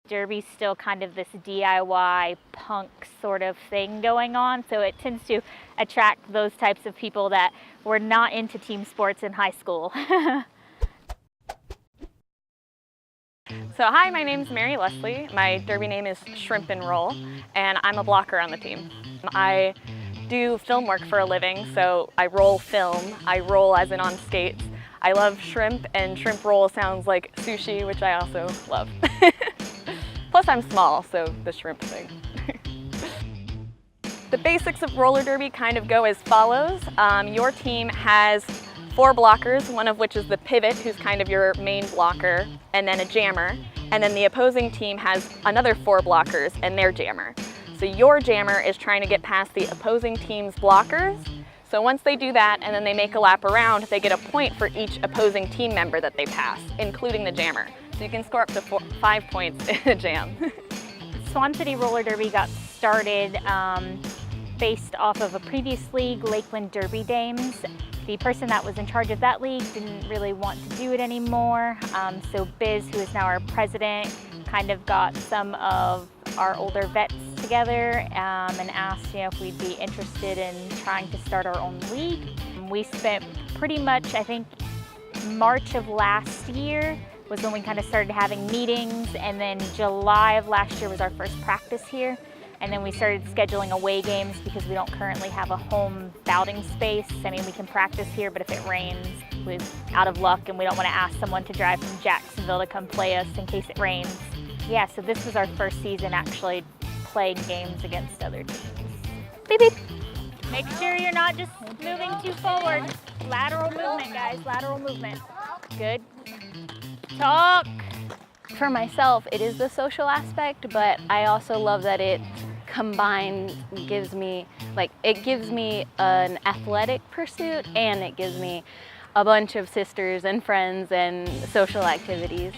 derby's still kind of this DIY punk sort of thing going on, so it tends to attract those types of people that were not into team sports in high school. So hi, my name's Mary Leslie. My derby name is Shrimp and Roll, and I'm a blocker on the team. I do film work for a living, so I roll film. I roll as in on skates. I love shrimp, and shrimp roll sounds like sushi, which I also love. Plus I'm small, so the shrimp thing. The basics of roller derby kind of go as follows. Your team has 4 blockers, one of which is the pivot, who's kind of your main blocker, and then a jammer. And then the opposing team has another 4 blockers and their jammer. So your jammer is trying to get past the opposing team's blockers. So once they do that and then they make a lap around, they get a point for each opposing team member that they pass, including the jammer. So you can score up to 5 points in a jam. Swan City Roller Derby got started based off of a previous league, Lakeland Derby Dames. The person that was in charge of that league didn't really want to do it anymore, so Biz, who is now our president, kind of got some of our older vets together and asked if we'd be interested in trying to start our own league. We spent pretty much, I think, March of last year was when we kind of started having meetings, and then July of last year was our first practice here. And then we started scheduling away games because we don't currently have a home bouting space. I mean, we can practice here, but if it rains, we're out of luck, and we don't want to ask someone to drive from Jacksonville to come play us in case it rains. Yeah, so this was our first season actually playing games against other teams. Beep, beep. Make sure you're not just moving too forward. Lateral movement, guys, lateral movement. Good. Talk. For myself, it is the social aspect, but I also love that it combined gives me an athletic pursuit, and it gives me a bunch of sisters and friends and social activities.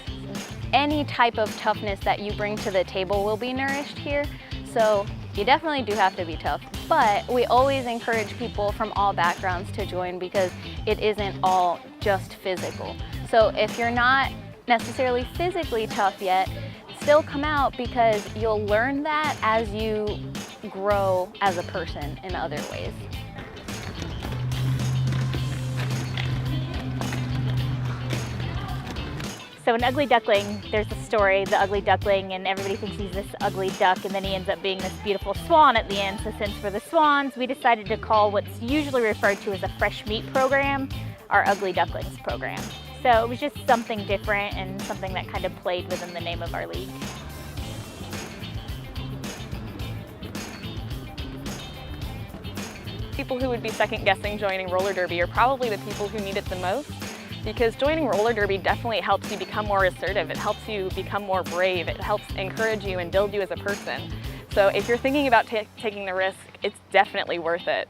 Any type of toughness that you bring to the table will be nourished here, so you definitely do have to be tough. But we always encourage people from all backgrounds to join because it isn't all just physical. So if you're not necessarily physically tough yet, still come out because you'll learn that as you grow as a person in other ways. So in Ugly Duckling, there's a story, the ugly duckling, and everybody thinks he's this ugly duck, and then he ends up being this beautiful swan at the end. So since we're the swans, we decided to call what's usually referred to as a fresh meat program our Ugly Ducklings program. So it was just something different and something that kind of played within the name of our league. People who would be second guessing joining roller derby are probably the people who need it the most, because joining roller derby definitely helps you become more assertive. It helps you become more brave. It helps encourage you and build you as a person. So if you're thinking about taking the risk, it's definitely worth it.